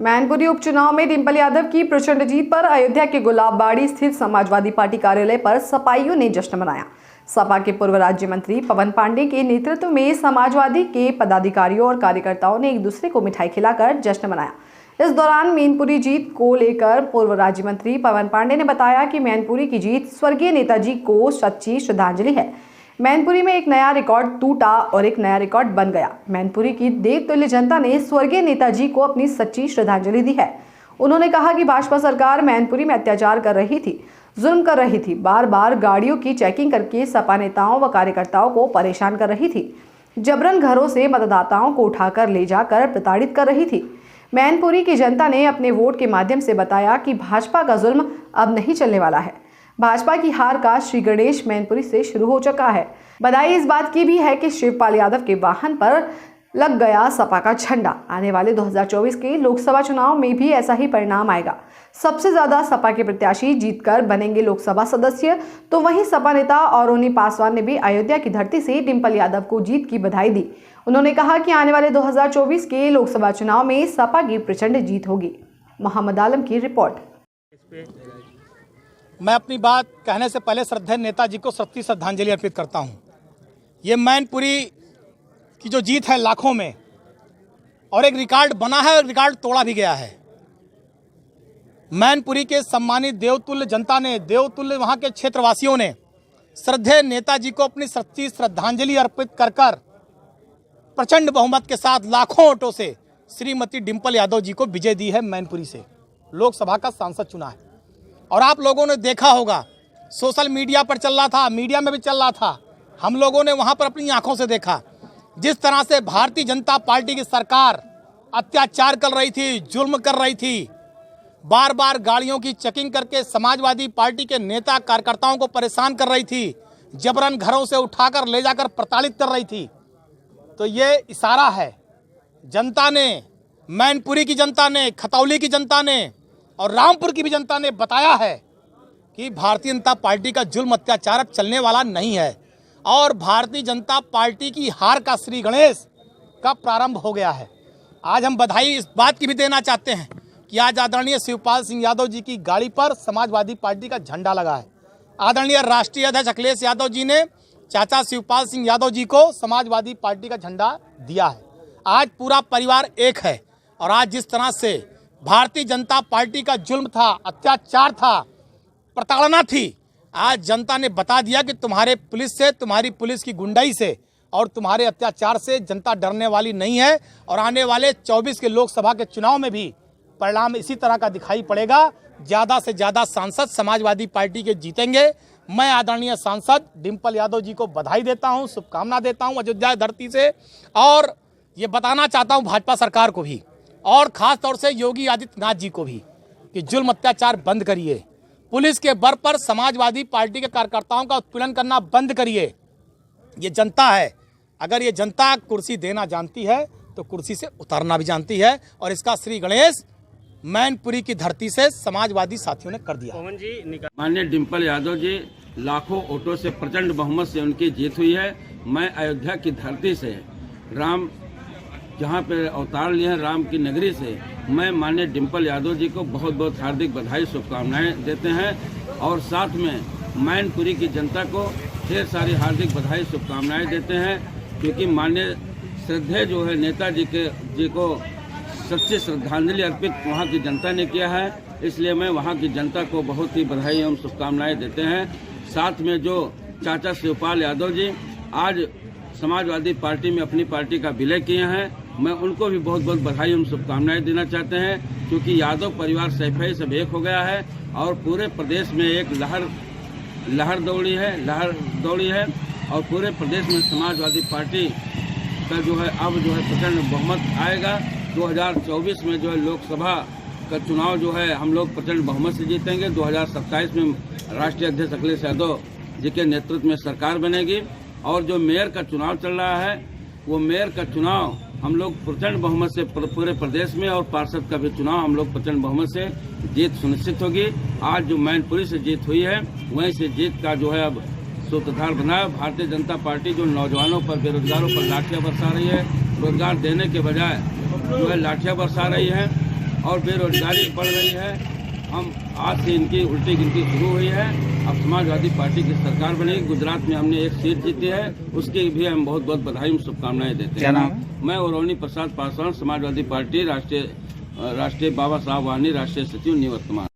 मैनपुरी उपचुनाव में डिंपल यादव की प्रचंड जीत पर अयोध्या के गुलाबबाड़ी स्थित समाजवादी पार्टी कार्यालय पर सपाइयों ने जश्न मनाया। सपा के पूर्व राज्य मंत्री पवन पांडे के नेतृत्व में समाजवादी के पदाधिकारियों और कार्यकर्ताओं ने एक दूसरे को मिठाई खिलाकर जश्न मनाया। इस दौरान मैनपुरी जीत को लेकर पूर्व राज्य मंत्री पवन पांडे ने बताया कि मैनपुरी की जीत स्वर्गीय नेताजी को सच्ची श्रद्धांजलि है। मैनपुरी में एक नया रिकॉर्ड टूटा और एक नया रिकॉर्ड बन गया। मैनपुरी की देवतुल्य जनता ने स्वर्गीय नेताजी को अपनी सच्ची श्रद्धांजलि दी है। उन्होंने कहा कि भाजपा सरकार मैनपुरी में अत्याचार कर रही थी, जुल्म कर रही थी, बार बार गाड़ियों की चेकिंग करके सपा नेताओं व कार्यकर्ताओं को परेशान कर रही थी, जबरन घरों से मतदाताओं को उठाकर ले जाकर प्रताड़ित कर रही थी। मैनपुरी की जनता ने अपने वोट के माध्यम से बताया कि भाजपा का जुल्म अब नहीं चलने वाला है। भाजपा की हार का श्री गणेश मैनपुरी से शुरू हो चुका है। बधाई इस बात की भी है कि शिवपाल यादव के वाहन पर लग गया सपा का झंडा। आने वाले 2024 के लोकसभा चुनाव में भी ऐसा ही परिणाम आएगा। सबसे ज्यादा सपा के प्रत्याशी जीतकर बनेंगे लोकसभा सदस्य। तो वहीं सपा नेता औरोनी पासवान ने भी अयोध्या की धरती से डिंपल यादव को जीत की बधाई दी। उन्होंने कहा कि आने वाले 2024 के लोकसभा चुनाव में सपा की प्रचंड जीत होगी। मोहम्मद आलम की रिपोर्ट। मैं अपनी बात कहने से पहले श्रद्धेय नेताजी को सच्ची श्रद्धांजलि अर्पित करता हूं। ये मैनपुरी की जो जीत है लाखों में, और एक रिकॉर्ड बना है और रिकॉर्ड तोड़ा भी गया है। मैनपुरी के सम्मानित देवतुल्य जनता ने, देवतुल्य वहां के क्षेत्रवासियों ने श्रद्धेय नेताजी को अपनी सच्ची श्रद्धांजलि अर्पित कर प्रचंड बहुमत के साथ लाखों वोटों से श्रीमती डिंपल यादव जी को विजय दी है। मैनपुरी से लोकसभा का सांसद चुना है। और आप लोगों ने देखा होगा, सोशल मीडिया पर चल रहा था, मीडिया में भी चल रहा था, हम लोगों ने वहां पर अपनी आंखों से देखा जिस तरह से भारतीय जनता पार्टी की सरकार अत्याचार कर रही थी, जुल्म कर रही थी, बार बार गाड़ियों की चेकिंग करके समाजवादी पार्टी के नेता कार्यकर्ताओं को परेशान कर रही थी, जबरन घरों से उठाकर ले जाकर प्रताड़ित कर रही थी। तो ये इशारा है, जनता ने, मैनपुरी की जनता ने, खतौली की जनता ने और रामपुर की भी जनता ने बताया है कि भारतीय जनता पार्टी का जुल्म अत्याचार अब चलने वाला नहीं है और भारतीय जनता पार्टी की हार का श्री गणेश का प्रारंभ हो गया है। आज हम बधाई इस बात की भी देना चाहते हैं कि आज आदरणीय शिवपाल सिंह यादव जी की गाड़ी पर समाजवादी पार्टी का झंडा लगा है। आदरणीय राष्ट्रीय अध्यक्ष अखिलेश यादव जी ने चाचा शिवपाल सिंह यादव जी को समाजवादी पार्टी का झंडा दिया है। आज पूरा परिवार एक है। और आज जिस तरह से भारतीय जनता पार्टी का जुल्म था, अत्याचार था, प्रताड़ना थी, आज जनता ने बता दिया कि तुम्हारे पुलिस से, तुम्हारी पुलिस की गुंडाई से और तुम्हारे अत्याचार से जनता डरने वाली नहीं है। और आने वाले 24 के लोकसभा के चुनाव में भी परिणाम इसी तरह का दिखाई पड़ेगा। ज़्यादा से ज़्यादा सांसद समाजवादी पार्टी के जीतेंगे। मैं आदरणीय सांसद डिंपल यादव जी को बधाई देता हूं, शुभकामना देता हूं अयोध्या धरती से। और ये बताना चाहता हूं भाजपा सरकार को भी और खास तौर से योगी आदित्यनाथ जी को भी कि जुल्म अत्याचार बंद करिए, पुलिस के बल पर समाजवादी पार्टी के कार्यकर्ताओं का उत्पीड़न करना बंद करिए। ये जनता है, अगर ये जनता कुर्सी देना जानती है तो कुर्सी से उतारना भी जानती है। और इसका श्री गणेश मैनपुरी की धरती से समाजवादी साथियों ने कर दिया। माननीय डिंपल यादव जी लाखों वोटों से प्रचंड बहुमत से उनकी जीत हुई है। मैं अयोध्या की धरती से, राम जहाँ पे अवतार लिए हैं, राम की नगरी से, मैं माननीय डिंपल यादव जी को बहुत बहुत हार्दिक बधाई शुभकामनाएं देते हैं। और साथ में मैनपुरी की जनता को ढेर सारी हार्दिक बधाई शुभकामनाएं देते हैं, क्योंकि माननीय श्रद्धेय जो है नेताजी जी को सच्ची श्रद्धांजलि अर्पित वहाँ की जनता ने किया है। इसलिए मैं वहाँ की जनता को बहुत ही बधाई एवं शुभकामनाएं देते हैं। साथ में जो चाचा शिवपाल यादव जी आज समाजवादी पार्टी में अपनी पार्टी का विलय किए हैं, मैं उनको भी बहुत बहुत बधाई एवं शुभकामनाएं देना चाहते हैं, क्योंकि यादव परिवार सैफई सब एक हो गया है और पूरे प्रदेश में एक लहर दौड़ी है और पूरे प्रदेश में समाजवादी पार्टी का जो है अब जो है प्रचंड बहुमत आएगा। 2024 में जो है लोकसभा का चुनाव जो है हम लोग प्रचंड बहुमत से जीतेंगे। 2027 में राष्ट्रीय अध्यक्ष अखिलेश यादव जी के नेतृत्व में सरकार बनेगी। और जो मेयर का चुनाव चल रहा है, वो मेयर का चुनाव हम लोग प्रचंड बहुमत से पूरे प्रदेश में, और पार्षद का भी चुनाव हम लोग प्रचंड बहुमत से जीत सुनिश्चित होगी। आज जो मैनपुरी से जीत हुई है, वहीं से जीत का जो है अब सूत्रधार बना है भारतीय जनता पार्टी। जो नौजवानों पर, बेरोजगारों पर लाठियां बरसा रही है, रोजगार देने के बजाय जो है लाठियां बरसा रही है। और बेरोजगारी बढ़ रही है। हम आज से इनकी उल्टी गिनती शुरू हुई है। अब समाजवादी पार्टी की सरकार बनेगी। गुजरात में हमने एक सीट जीती है, उसकी भी हम बहुत बहुत बधाई शुभकामनाएं देते हैं। क्या नाम है? मैं ओरोनी प्रसाद पासवान, समाजवादी पार्टी राष्ट्रीय बाबा साहब वानी राष्ट्रीय सचिव निवर्तमान।